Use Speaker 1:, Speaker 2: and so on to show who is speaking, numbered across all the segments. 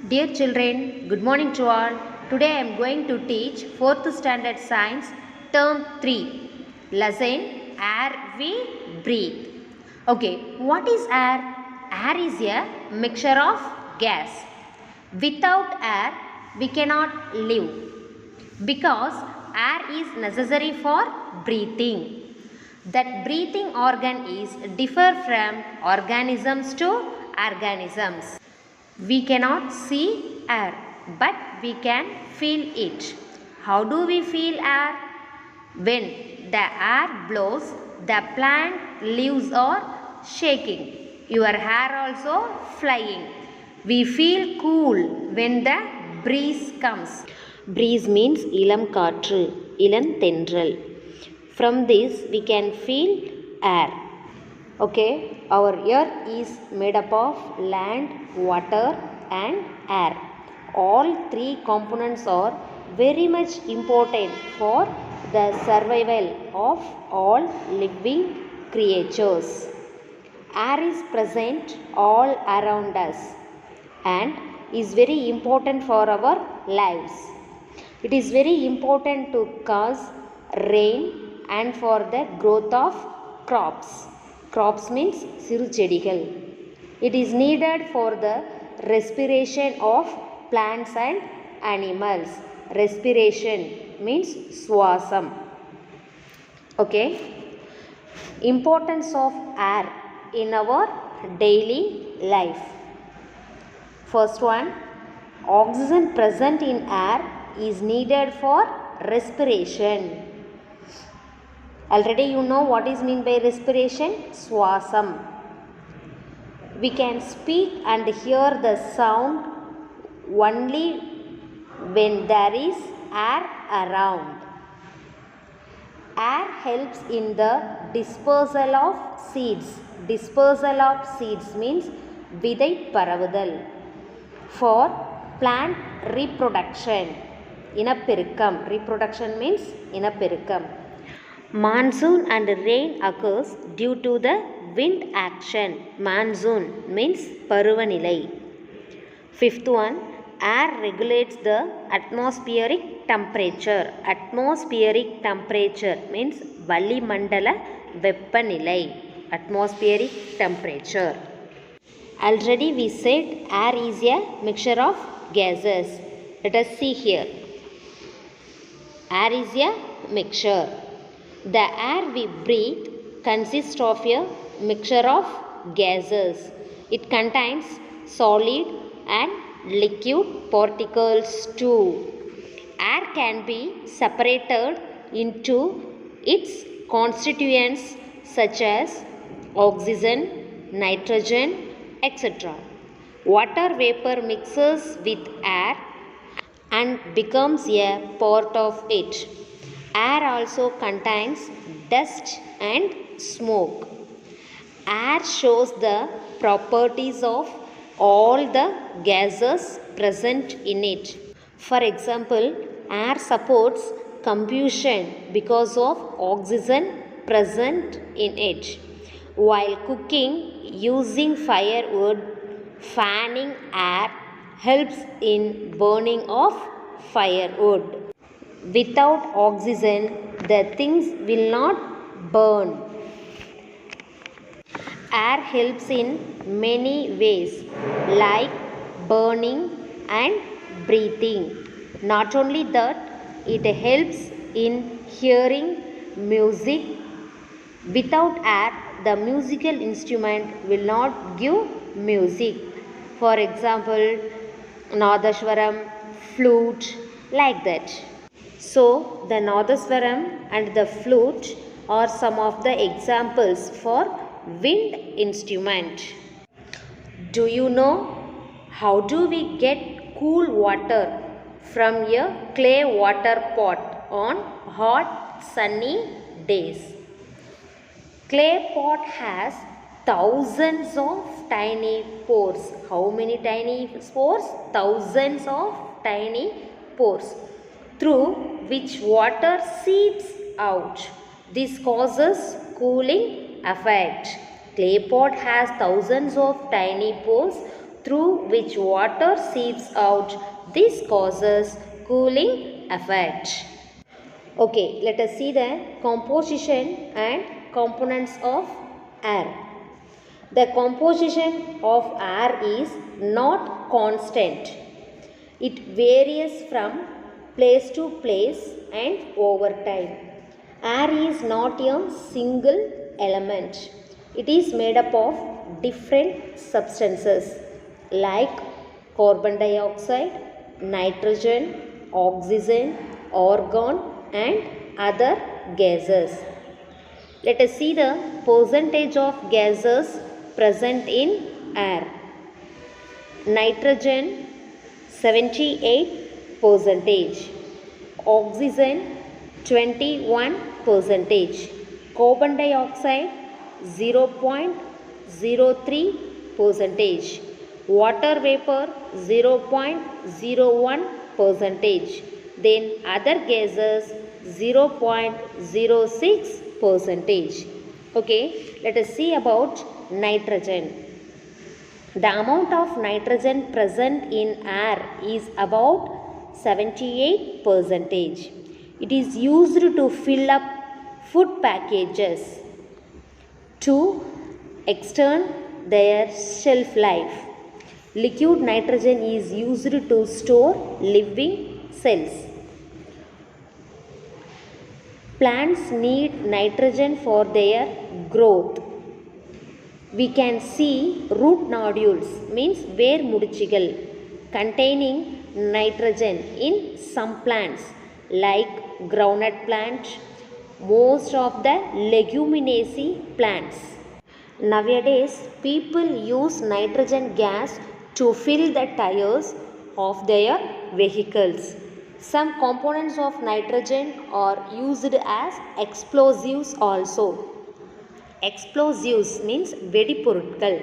Speaker 1: Dear children, good morning to all. Today I am going to teach 4th standard science term 3 lesson air we breathe. Okay, what is air? Air is a mixture of gas. Without air we cannot live because air is necessary for breathing. That breathing organ is differ from organisms to organisms. We cannot see air, but we can feel it. How do we feel air? When the air blows, the plant leaves are shaking. Your hair also flying. We feel cool when the breeze comes. Breeze means ilam kaatru, ilam tendral. From this we can feel air. Okay, our earth is made up of land, water and air. All three components are very much important for the survival of all living creatures. Air is present all around us and is very important for our lives. It is very important to cause rain and for the growth of crops. Crops means siru chedigal. It is needed for the respiration of plants and animals. Respiration means swasam. Okay. Importance of air in our daily life. First one, oxygen present in air is needed for respiration. Already you know what is meant by respiration? Swasam. We can speak and hear the sound only when there is air around. Air helps in the dispersal of seeds. Dispersal of seeds means vidai paravudal. For plant reproduction. Inapirukam. Reproduction means inapirukam. Monsoon and rain occurs due to the wind action. Monsoon means paruvanilai. Fifth one, air regulates the atmospheric temperature. Atmospheric temperature means valimandala veppanilai. Atmospheric temperature. Already we said air is a mixture of gases. Let us see here. Air is a mixture. The air we breathe consists of a mixture of gases. It contains solid and liquid particles too. Air can be separated into its constituents such as oxygen, nitrogen, etc. Water vapor mixes with air and becomes a part of it. Air also contains dust and smoke. Air shows the properties of all the gases present in it. For example, air supports combustion because of oxygen present in it. While cooking using firewood, fanning air helps in burning of firewood. Without oxygen, the things will not burn. Air helps in many ways like burning and breathing. Not only that, it helps in hearing music. Without air, the musical instrument will not give music. For example, Nadaswaram, flute, like that. So, the Nadaswaram and the flute are some of the examples for wind instrument. Do you know how do we get cool water from a clay water pot on hot sunny days? Clay pot has thousands of tiny pores. How many tiny pores? Thousands of tiny pores through which water seeps out. This causes cooling effect. Clay pot has thousands of tiny pores through which water seeps out. This causes cooling effect. Okay, let us see the composition and components of air. The composition of air is not constant. It varies from place to place and over time. Air is not a single element. It is made up of different substances like carbon dioxide, nitrogen, oxygen, argon and other gases. Let us see the percentage of gases present in air. Nitrogen 78 percentage, oxygen 21 percentage, carbon dioxide 0.03 percentage, water vapor 0.01 percentage, then other gases 0.06 percentage. Okay, let us see about nitrogen. The amount of nitrogen present in air is about 78 percentage. It is used to fill up food packages to extend their shelf life. Liquid nitrogen is used to store living cells. Plants need nitrogen for their growth. We can see root nodules means where முடிச்சுகள் containing nitrogen in some plants like groundnut plant, most of the leguminaceae plants. Nowadays people use nitrogen gas to fill the tires of their vehicles. Some components of nitrogen are used as explosives also. Explosives means வெடிபொருட்கள்.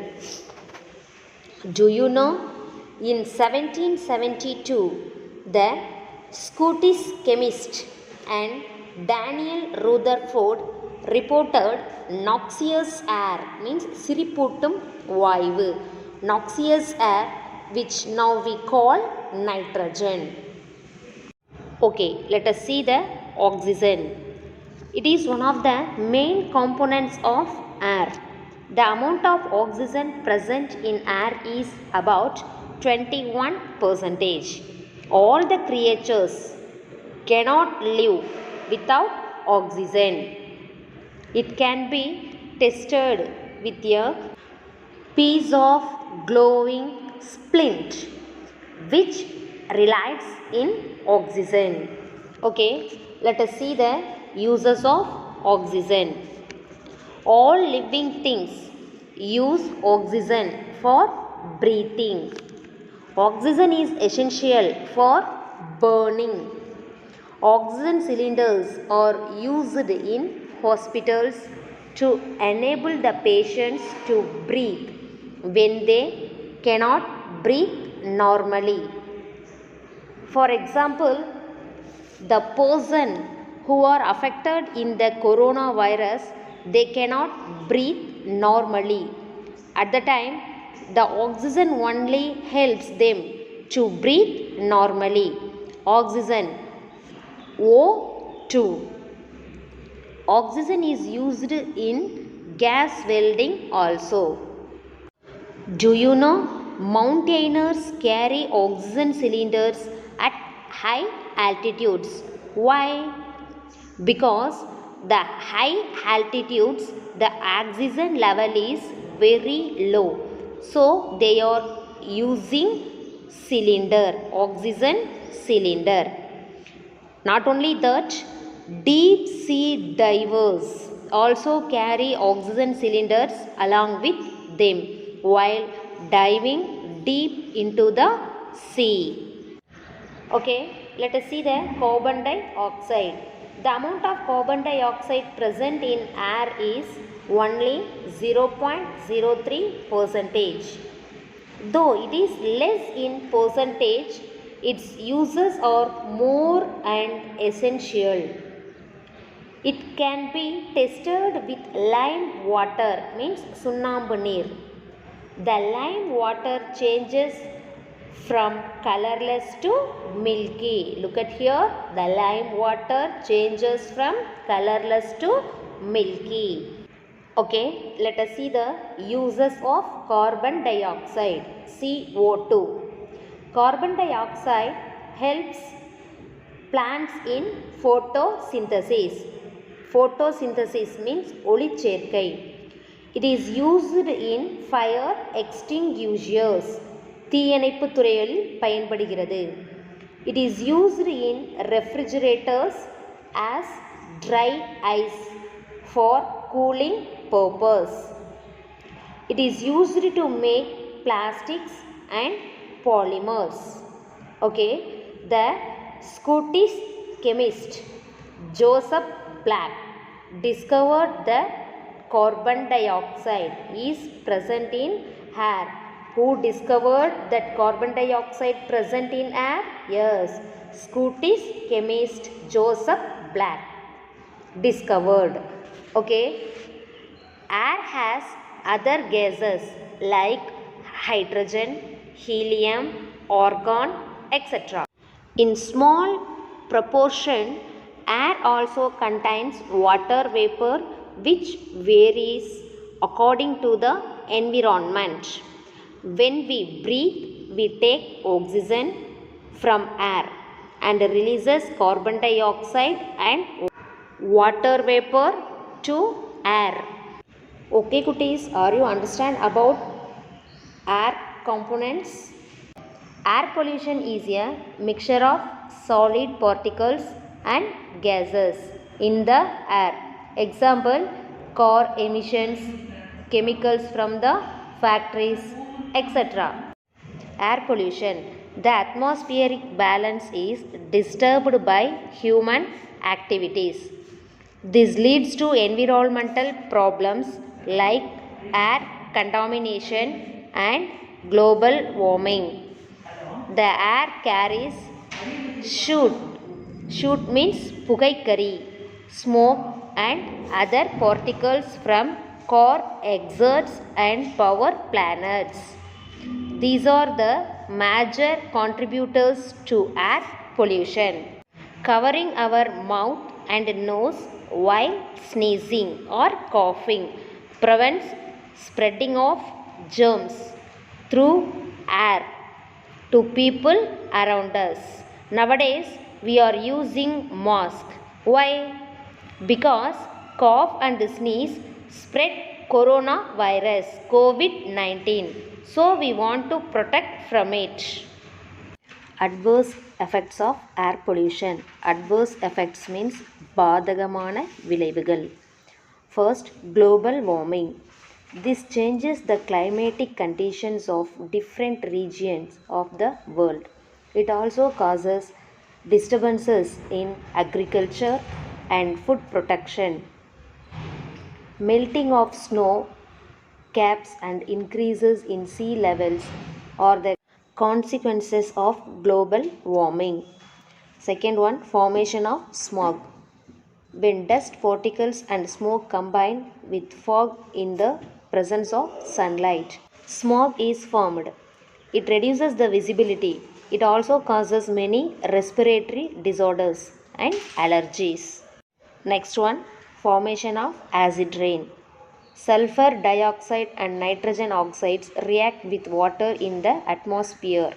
Speaker 1: Do you know in 1772 the Scottish chemist and Daniel Rutherford reported noxious air means சிரிப்பூட்டும் Vayu, noxious air which now we call nitrogen. Okay, let us see the oxygen. It is one of the main components of air. The amount of oxygen present in air is about 21 percentage. All the creatures cannot live without oxygen. It can be tested with a piece of glowing splint which relies in oxygen. Okay, let us see the uses of oxygen. All living things use oxygen for breathing. Oxygen is essential for burning. Oxygen cylinders are used in hospitals to enable the patients to breathe when they cannot breathe normally. For example, the person who are affected in the coronavirus, they cannot breathe normally. At the time, the oxygen only helps them to breathe normally. Oxygen O2. Oxygen is used in gas welding also. Do you know mountaineers carry oxygen cylinders at high altitudes? Why? Because the high altitudes the oxygen level is very low, so they are using oxygen cylinder. Not only that, deep sea divers also carry oxygen cylinders along with them while diving deep into the sea. Okay, let us see the carbon dioxide. The amount of carbon dioxide present in air is only 0.03 percentage. Though it is less in percentage, its uses are more and essential. It can be tested with lime water means சுண்ணாம்பு நீர். The lime water changes from colorless to milky. Look at here. The lime water changes from colorless to milky. Okay, let us see the uses of carbon dioxide, CO2. Carbon dioxide helps plants in photosynthesis. Photosynthesis means ஒளிச்சேர்க்கை. It is used in fire extinguishers. தீயணைப்பு துறையில் பயன்படுகிறது. It is used in refrigerators as dry ice for cooling purpose. It is used to make plastics and polymers. Okay, the Scottish chemist Joseph Black discovered that carbon dioxide is present in air. Who discovered that carbon dioxide present in air? Yes, Scottish chemist Joseph Black discovered. Okay, air has other gases like hydrogen, helium, argon, etc. In small proportion, air also contains water vapor which varies according to the environment. When we breathe, we take oxygen from air and releases carbon dioxide and water vapor to air. Okay cuties, are you understand about air components? Air pollution is a mixture of solid particles and gases in the air. Example, car emissions, chemicals from the factories, etc. Air pollution. The atmospheric balance is disturbed by human activities. This leads to environmental problems like air contamination and global warming. The air carries soot means புகைக்கரி, smoke and other particles from car exhausts and power plants. These are the major contributors to air pollution. Covering our mouth and nose while sneezing or coughing prevents spreading of germs through air to people around us. Nowadays, we are using mask. Why? Because cough and sneeze spread coronavirus, COVID-19. So, we want to protect from it. Adverse effects of air pollution. Adverse effects means பாதகமான விளைவுகள். First, global warming. This changes the climatic conditions of different regions of the world. It also causes disturbances in agriculture and food production. Melting of snow caps and increases in sea levels are the consequences of global warming. Second one, formation of smog. When dust particles and smoke combine with fog in the presence of sunlight, smog is formed. It reduces the visibility. It also causes many respiratory disorders and allergies. Next one, formation of acid rain. Sulfur dioxide and nitrogen oxides react with water in the atmosphere,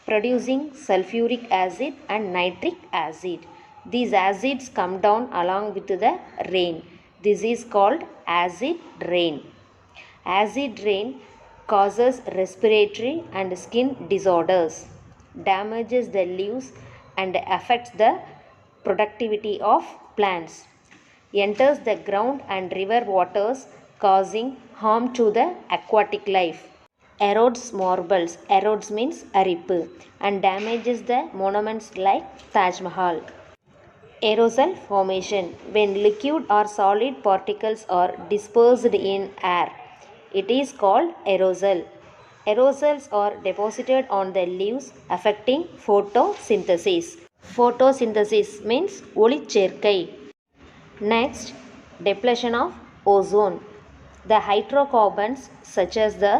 Speaker 1: producing sulfuric acid and nitric acid. These acids come down along with the rain. This is called acid rain. Acid rain causes respiratory and skin disorders, damages the leaves and affects the productivity of plants, enters the ground and river waters causing harm to the aquatic life, erodes marbles, erodes means அரிப்பு, and damages the monuments like Taj Mahal. Aerosol formation. When liquid or solid particles are dispersed in air, it is called aerosol. Aerosols are deposited on the leaves affecting photosynthesis. Photosynthesis means ஒளிச்சேர்க்கை. Next, depletion of ozone. The hydrocarbons such as the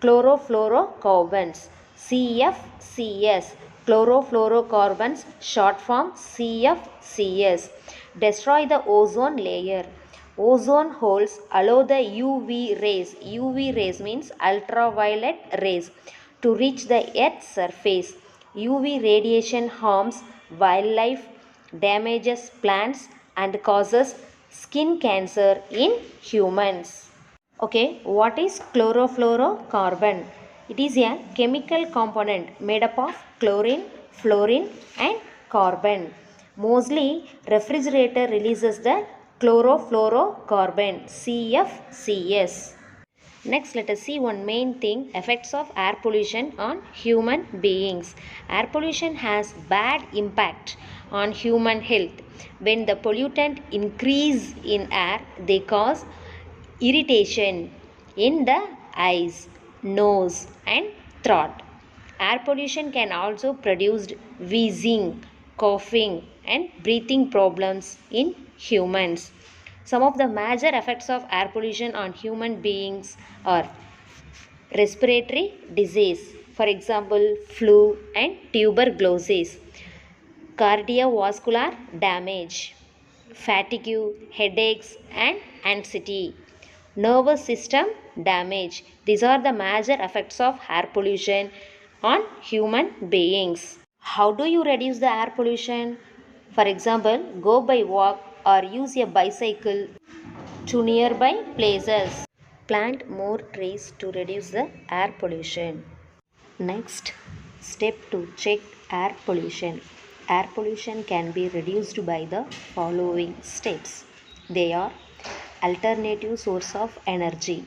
Speaker 1: chlorofluorocarbons, CFCs. Chlorofluorocarbons, short form CFCs, destroy the ozone layer. Ozone holes allow the UV rays, UV rays means ultraviolet rays, to reach the Earth's surface. UV radiation harms wildlife, damages plants, and causes skin cancer in humans. Okay, what is chlorofluorocarbon? It is a chemical component made up of chlorine, fluorine, and carbon. Mostly, refrigerator releases the chlorofluorocarbon, CFCs. Next, let us see one main thing, effects of air pollution on human beings. Air pollution has bad impact on human health. When the pollutant increase in air, they cause irritation in the eyes, nose, and throat. Air pollution can also produce wheezing, coughing, and breathing problems in humans. Some of the major effects of air pollution on human beings are respiratory disease, for example, flu and tuberculosis, cardiovascular damage, fatigue, headaches, and anxiety, nervous system damage. These are the major effects of air pollution on human beings. How do you reduce the air pollution? For example, go by walk or use a bicycle to nearby places. Plant more trees to reduce the air pollution. Next, step to check air pollution. Air pollution can be reduced by the following steps. They are alternative source of energy.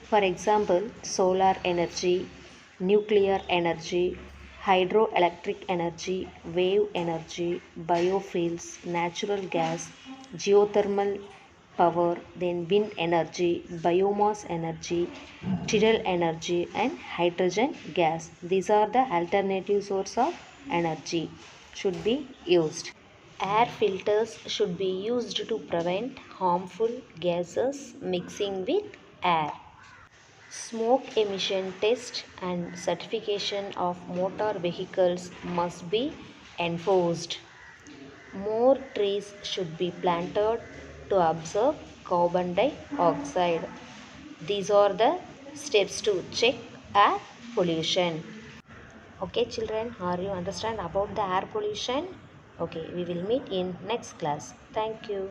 Speaker 1: For example, solar energy, nuclear energy, hydroelectric energy, wave energy, biofuels, natural gas, geothermal power, then wind energy, biomass energy, tidal energy, and hydrogen gas. These are the alternative source of energy should be used. Air filters should be used to prevent harmful gases mixing with air. Smoke emission test and certification of motor vehicles must be enforced. More trees should be planted to absorb carbon dioxide. These are the steps to check air pollution. Okay children, are you understand about the air pollution? Okay, we will meet in next class. Thank you.